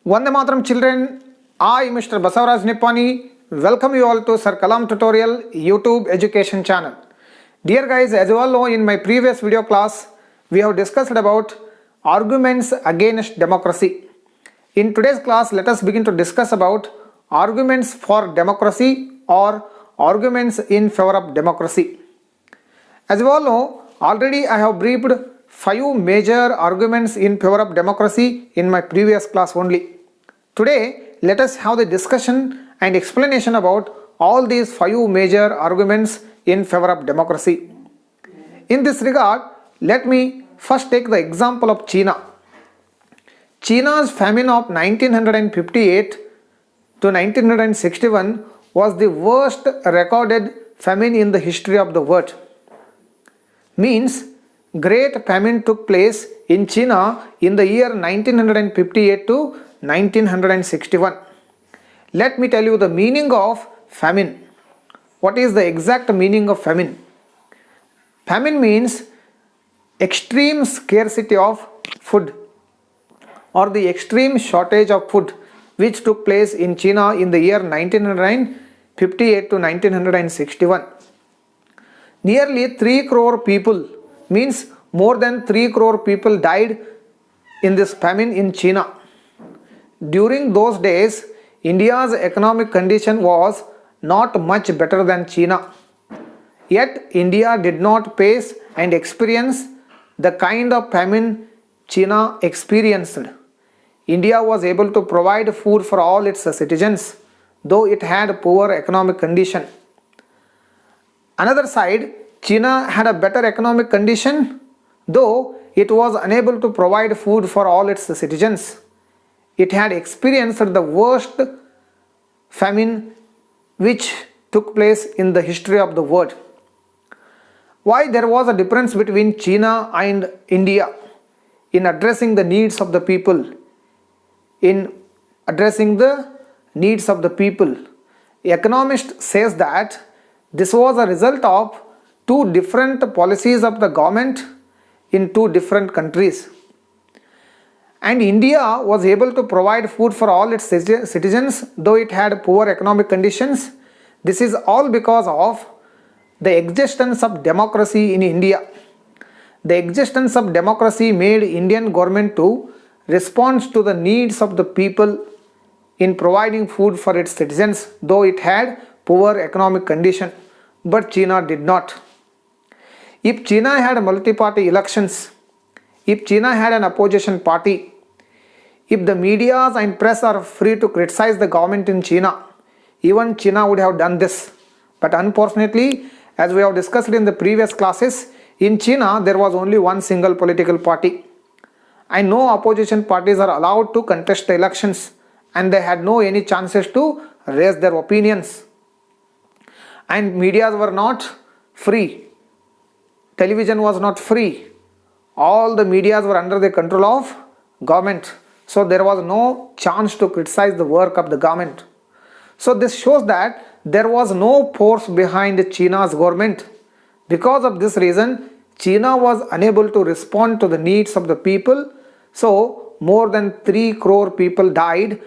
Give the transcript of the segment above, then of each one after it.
Vande Mataram children, I Mr. Basavaraj Nippani welcome you all to Sir Kalam Tutorial YouTube education channel. Dear guys, as you all know, in my previous video class we have discussed about arguments against democracy. In today's class let us begin to discuss about arguments for democracy or arguments in favor of democracy. As you all know, already I have briefed 5 major arguments in favor of democracy in my previous class only. Today, let us have the discussion and explanation about all these 5 major arguments in favor of democracy. In this regard, let me first take the example of China. China's famine of 1958 to 1961 was the worst recorded famine in the history of the world. Means Great Famine took place in China in the year 1958 to 1961. Let me tell you the meaning of famine. What is the exact meaning of famine? Famine means extreme scarcity of food or the extreme shortage of food which took place in China in the year 1958 to 1961. Nearly 3 crore people, means more than 3 crore people died in this famine in China. During those days, India's economic condition was not much better than China. Yet, India did not face and experience the kind of famine China experienced. India was able to provide food for all its citizens, though it had poor economic condition. Another side, China had a better economic condition, though it was unable to provide food for all its citizens. It had experienced the worst famine which took place in the history of the world. Why there was a difference between China and India in addressing the needs of the people? In addressing the needs of the people, economist says that this was a result of 2 different policies of the government in 2 different countries. And India was able to provide food for all its citizens, though it had poor economic conditions. This is all because of the existence of democracy in India. The existence of democracy made Indian government to respond to the needs of the people in providing food for its citizens, though it had poor economic condition. But China did not. If China had multi-party elections, if China had an opposition party, if the media and press are free to criticize the government in China, even China would have done this. But unfortunately, as we have discussed in the previous classes, in China there was only one single political party. And no opposition parties are allowed to contest the elections, and they had no any chances to raise their opinions. And medias were not free. Television was not free. All the medias were under the control of government. So there was no chance to criticize the work of the government. So this shows that there was no force behind China's government. Because of this reason, China was unable to respond to the needs of the people. So more than 3 crore people died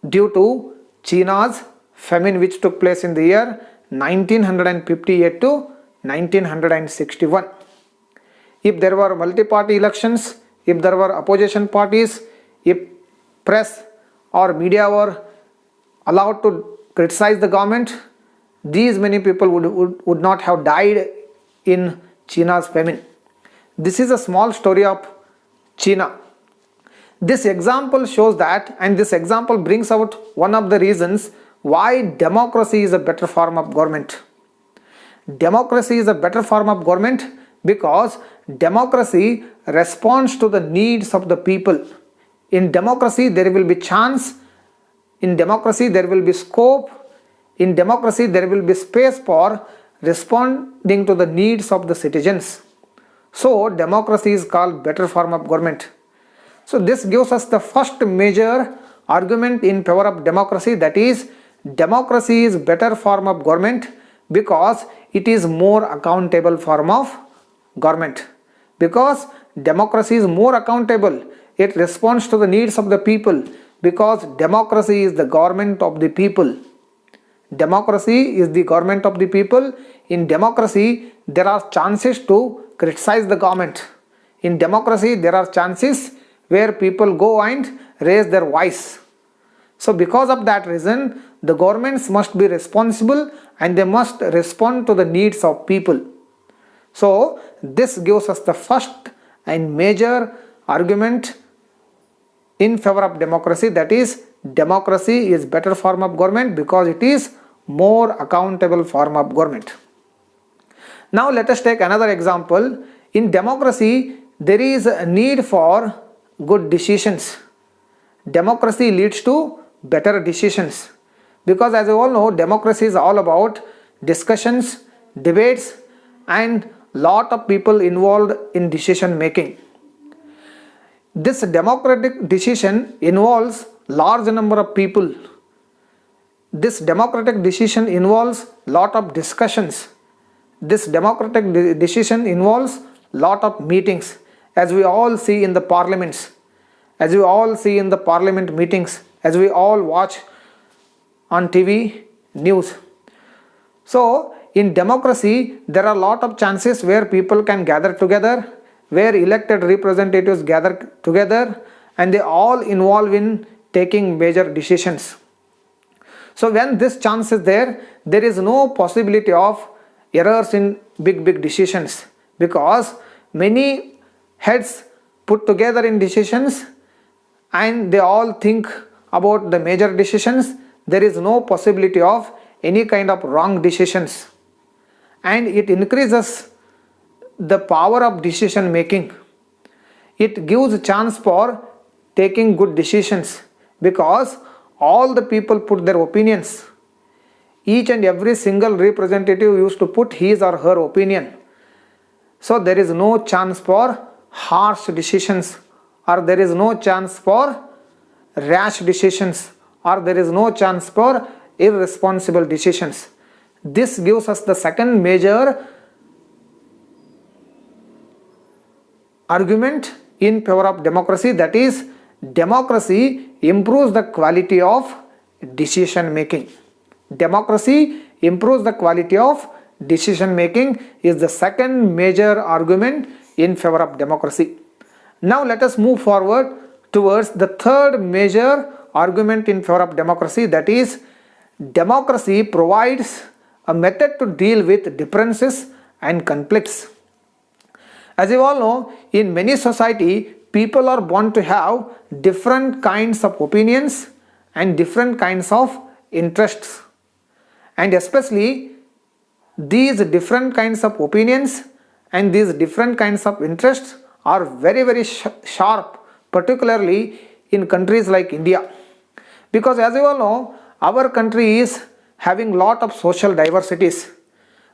due to China's famine which took place in the year 1958 to 1961. If there were multi-party elections, if there were opposition parties, if press or media were allowed to criticize the government, these many people would not have died in China's famine. This is a small story of China. This example shows that, and this example brings out one of the reasons why democracy is a better form of government. Democracy is a better form of government because democracy responds to the needs of the people. In democracy there will be chance, in democracy there will be scope, in democracy there will be space for responding to the needs of the citizens. So democracy is called better form of government. So this gives us the first major argument in favor of democracy, that is, democracy is better form of government because it is more accountable form of government. Because democracy is more accountable, it responds to the needs of the people, because democracy is the government of the people. Democracy is the government of the people. In democracy, there are chances to criticize the government. In democracy, there are chances where people go and raise their voice. So because of that reason, the governments must be responsible and they must respond to the needs of people. So this gives us the first and major argument in favor of democracy, that is, democracy is better form of government because it is more accountable form of government. Now let us take another example. In democracy, there is a need for good decisions. Democracy leads to better decisions, because as you all know, democracy is all about discussions, debates, and lot of people involved in decision making. This democratic decision involves large number of people. This democratic decision involves lot of discussions. This democratic decision involves lot of meetings, as we all see in the parliaments, as we all see in the parliament meetings, as we all watch on TV news. So in democracy, there are a lot of chances where people can gather together, where elected representatives gather together, and they all involve in taking major decisions. So when this chance is there, there is no possibility of errors in big decisions, because many heads put together in decisions and they all think about the major decisions. There is no possibility of any kind of wrong decisions, and it increases the power of decision making. It gives a chance for taking good decisions, because all the people put their opinions. Each and every single representative used to put his or her opinion. So there is no chance for harsh decisions, or there is no chance for rash decisions, or there is no chance for irresponsible decisions. This gives us the second major argument in favor of democracy, that is, democracy improves the quality of decision making. Democracy improves the quality of decision making is the second major argument in favor of democracy. Now let us move forward towards the third major argument in favor of democracy, that is, democracy provides a method to deal with differences and conflicts. As you all know, in many society, people are born to have different kinds of opinions and different kinds of interests. And especially these different kinds of opinions and these different kinds of interests are very sharp, particularly in countries like India. Because as you all know, our country is having lot of social diversities.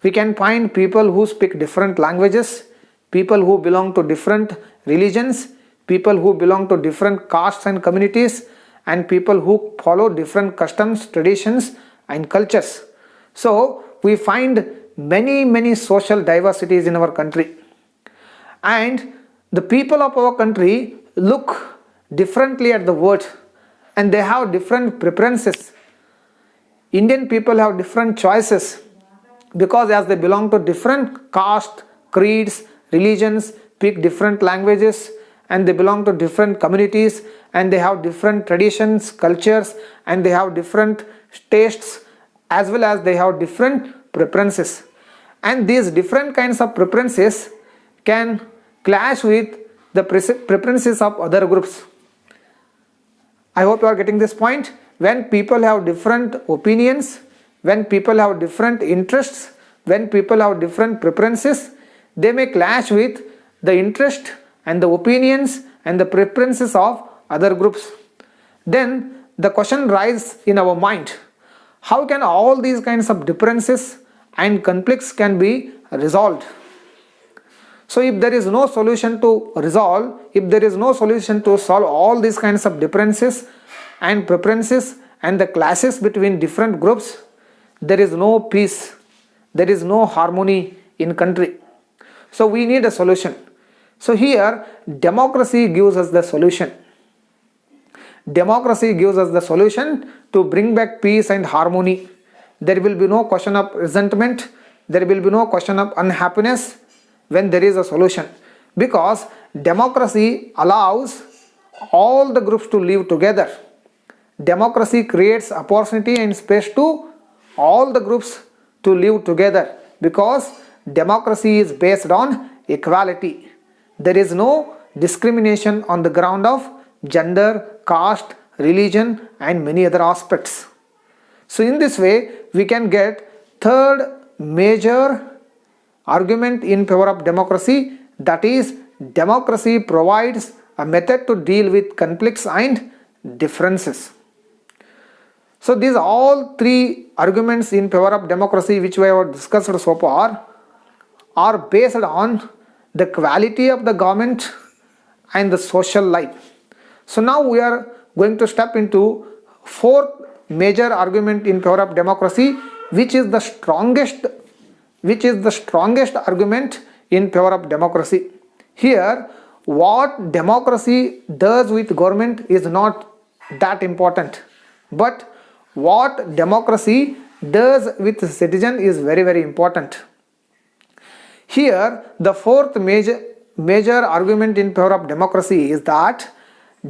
We can find people who speak different languages, people who belong to different religions, people who belong to different castes and communities, and people who follow different customs, traditions, and cultures. So we find many social diversities in our country, and the people of our country look differently at the world, and they have different preferences. Indian people have different choices, because as they belong to different caste, creeds, religions, speak different languages, and they belong to different communities, and they have different traditions, cultures, and they have different tastes, as well as they have different preferences. And these different kinds of preferences can clash with the preferences of other groups. I hope you are getting this point. When people have different opinions, when people have different interests, when people have different preferences, they may clash with the interest and the opinions and the preferences of other groups. Then the question rises in our mind, how can all these kinds of differences and conflicts can be resolved? So if there is no solution to resolve, if there is no solution to solve all these kinds of differences and preferences and the clashes between different groups, there is no peace, there is no harmony in country. So we need a solution. So here democracy gives us the solution. Democracy gives us the solution to bring back peace and harmony. There will be no question of resentment, there will be no question of unhappiness when there is a solution, because democracy allows all the groups to live together. Democracy creates opportunity and space to all the groups to live together, because democracy is based on equality. There is no discrimination on the ground of gender, caste, religion and many other aspects. So in this way we can get third major argument in favor of democracy, that is democracy provides a method to deal with conflicts and differences. So these all three arguments in favor of democracy which we have discussed so far are based on the quality of the government and the social life. So now we are going to step into fourth major argument in favor of democracy, which is the strongest argument in favor of democracy. Here what democracy does with government is not that important, but what democracy does with citizen is very, very important. Here the fourth major argument in favor of democracy is that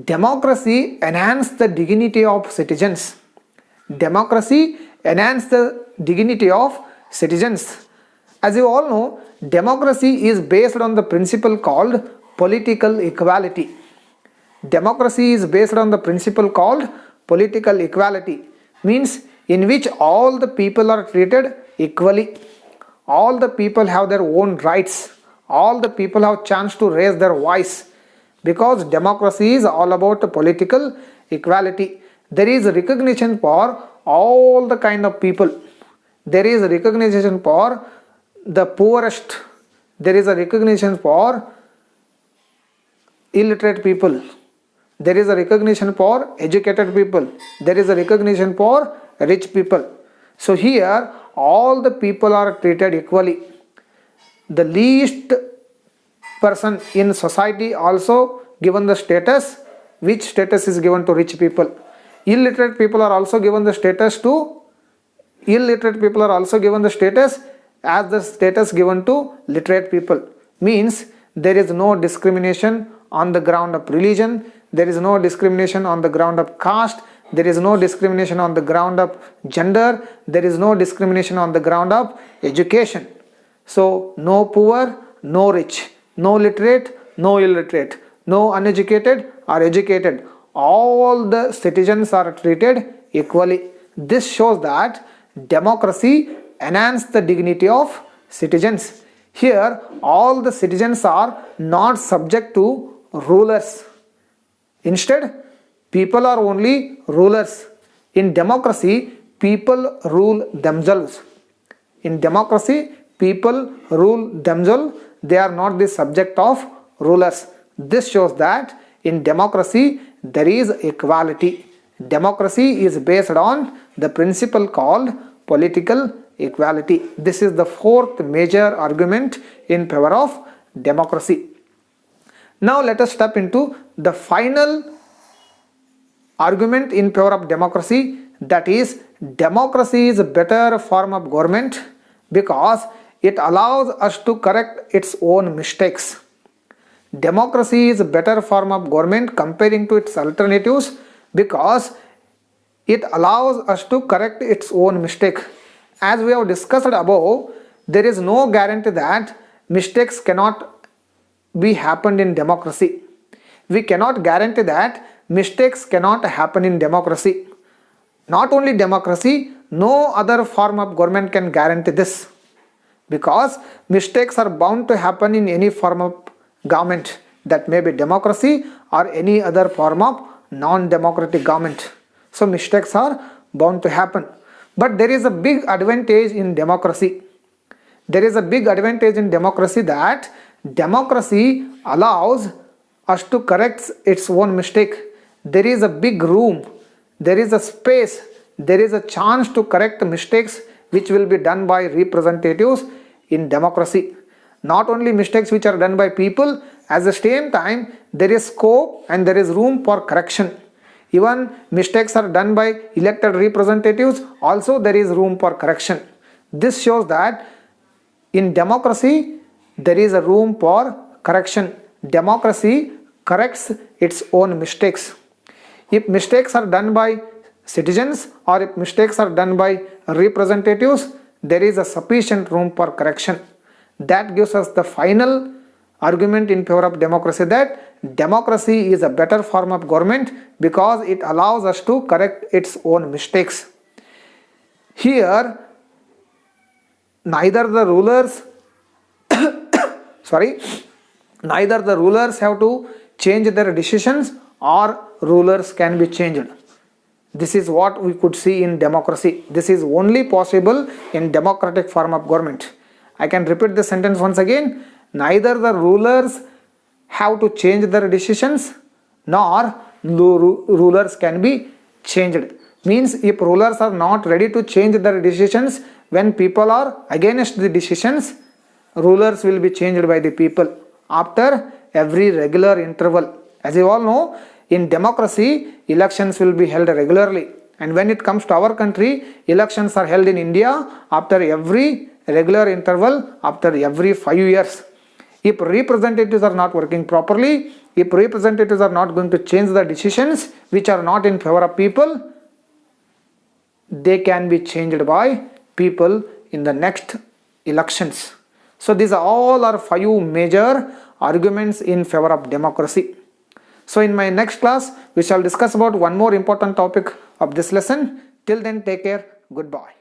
democracy enhances the dignity of citizens. Democracy enhances the dignity of citizens. As you all know, democracy is based on the principle called political equality. Democracy is based on the principle called political equality, means in which all the people are treated equally. All the people have their own rights. All the people have chance to raise their voice, because democracy is all about political equality. There is recognition for all the kind of people. There is recognition for the poorest. There is a recognition for illiterate people. There is a recognition for educated people. There is a recognition for rich people. So here all the people are treated equally. The least person in society also given the status which status is given to rich people. Illiterate people are also given the status as the status given to literate people. Means there is no discrimination on the ground of religion, there is no discrimination on the ground of caste, there is no discrimination on the ground of gender, there is no discrimination on the ground of education. So no poor, no rich, no literate, no illiterate, no uneducated or educated. All the citizens are treated equally. This shows that democracy enhances the dignity of citizens. Here all the citizens are not subject to rulers. Instead, people are only rulers. In democracy, people rule themselves. In democracy, people rule themselves. They are not the subject of rulers. This shows that in democracy there is equality. Democracy is based on the principle called political equality. This is the fourth major argument in favor of democracy. Now let us step into the final argument in favor of democracy, that is democracy is a better form of government because it allows us to correct its own mistakes. Democracy is a better form of government comparing to its alternatives because it allows us to correct its own mistake. As we have discussed above, there is no guarantee that mistakes cannot be happened in democracy. We cannot guarantee that mistakes cannot happen in democracy. Not only democracy, no other form of government can guarantee this, because mistakes are bound to happen in any form of government, that may be democracy or any other form of non-democratic government. So mistakes are bound to happen. But there is a big advantage in democracy. There is a big advantage in democracy that democracy allows us to correct its own mistake. There is a big room, there is a space, there is a chance to correct mistakes which will be done by representatives in democracy. not only mistakes which are done by people, at the same time there is scope and there is room for correction. Even mistakes are done by elected representatives, also there is room for correction. This shows that in democracy there is a room for correction. Democracy corrects its own mistakes. If mistakes are done by citizens or if mistakes are done by representatives, there is a sufficient room for correction. That gives us the final argument in favor of democracy, that democracy is a better form of government because it allows us to correct its own mistakes. Here, neither the rulers neither the rulers have to change their decisions or rulers can be changed. This is what we could see in democracy. This is only possible in democratic form of government. I can repeat this sentence once again. Neither the rulers have to change their decisions nor rulers can be changed. Means if rulers are not ready to change their decisions, when people are against the decisions, rulers will be changed by the people after every regular interval. As you all know, in democracy, elections will be held regularly. And when it comes to our country, elections are held in India after every regular interval, after every 5 years. If representatives are not working properly, if representatives are not going to change the decisions which are not in favor of people, they can be changed by people in the next elections. So these all are 5 major arguments in favor of democracy. So in my next class, we shall discuss about one more important topic of this lesson. Till then, take care. Goodbye.